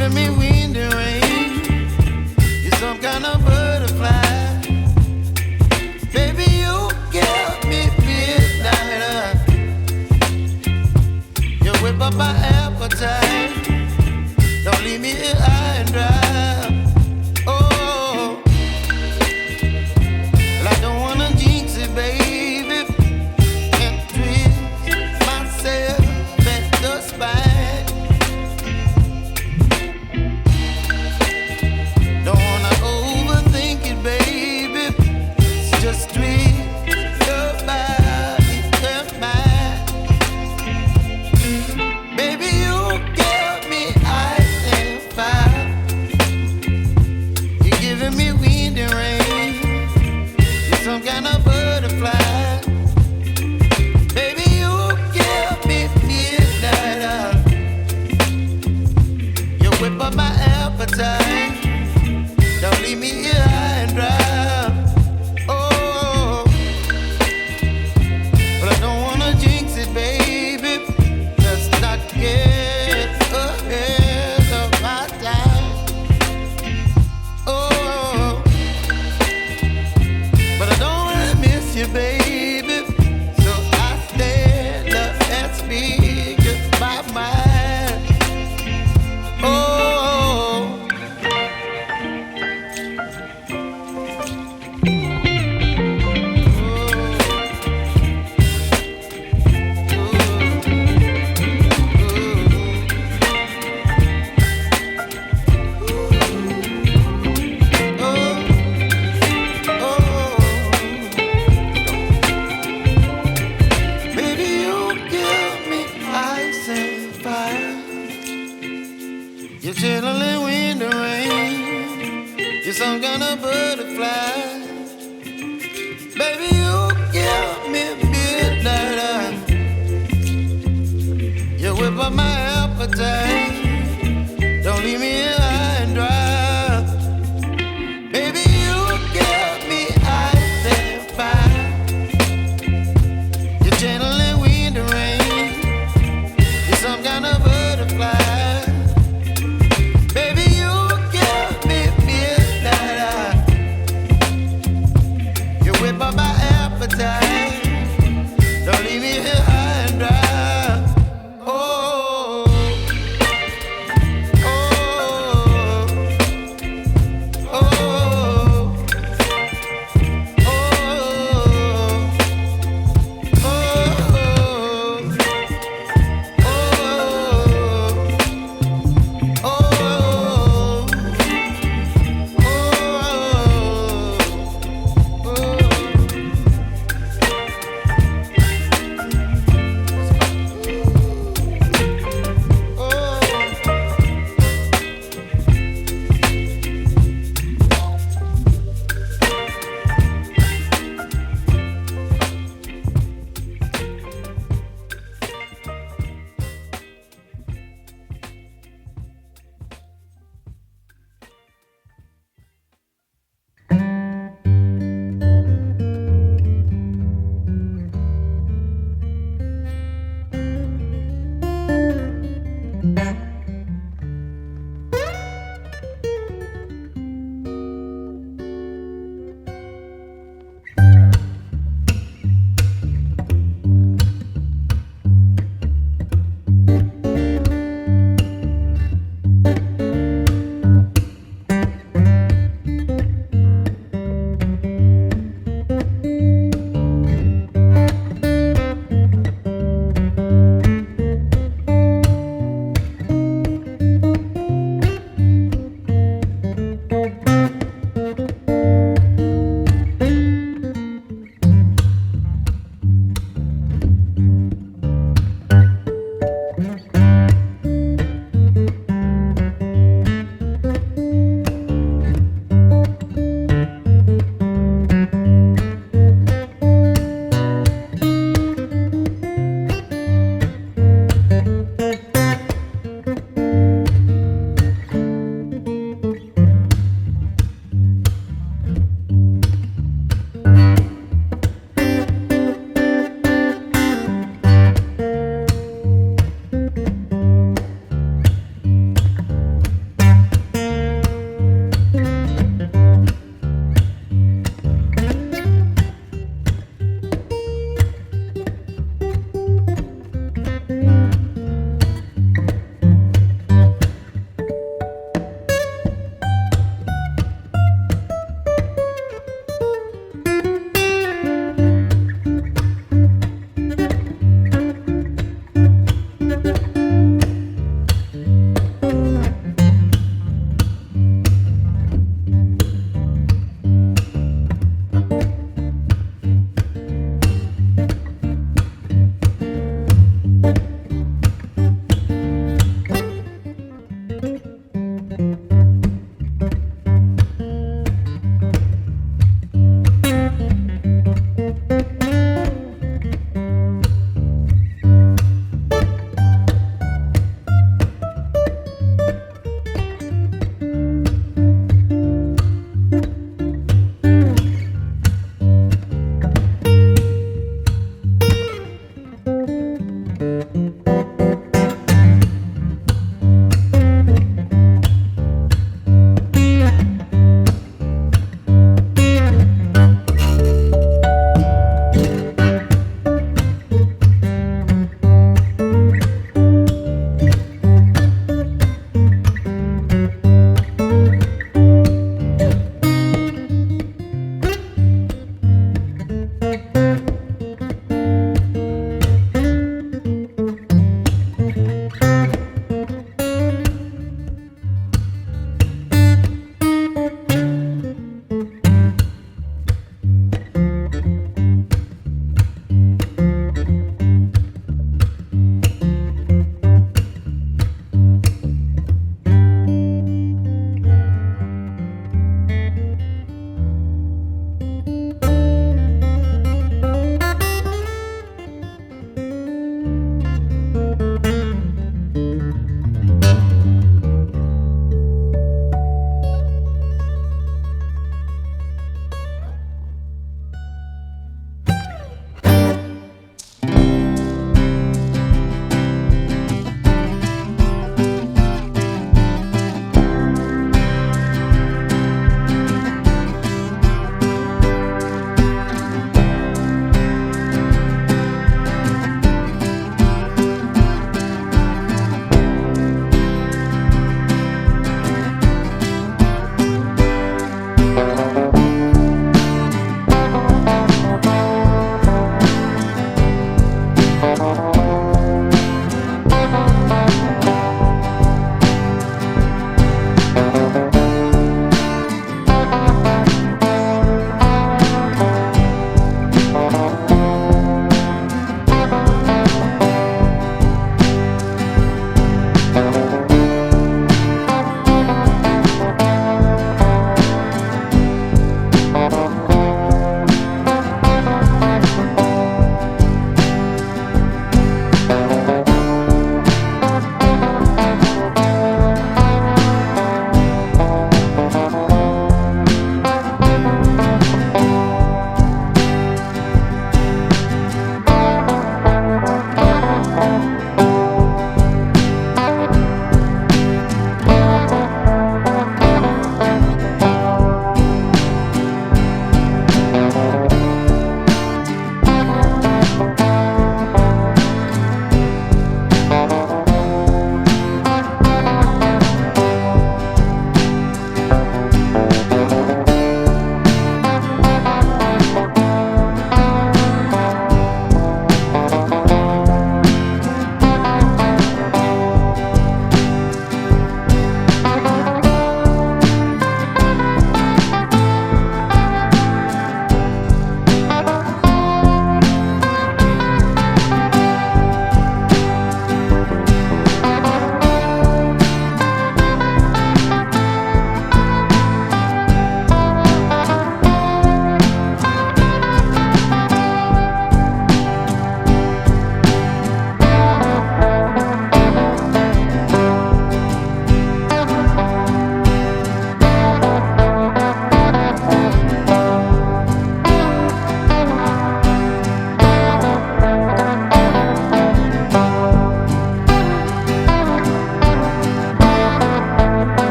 giving me wind and rain. You're some kind of butterfly. Baby, you give me midnight. You whip up my appetite. Don't leave me here high and dry. Oh, well, I don't wanna jinx it, baby. Can't twist myself at the spine. Don't wanna overthink it, baby. It's just twist your body and mine. Baby, you give me ice and fire. You're giving me wind and rain. You're some kind of butterfly. Baby, you give me midnight. You whip up my appetite. Don't leave me here high and dry. Oh, but I don't wanna jinx it, baby. Let's not get ahead of my time. Oh, but I don't wanna miss you, baby. So I stand up and speak my mind. Oh. Baby, you give me ice and fire. You're chilling wind and rain. You're some kind of butterfly. Baby, you give me midnight. You whip up my appetite.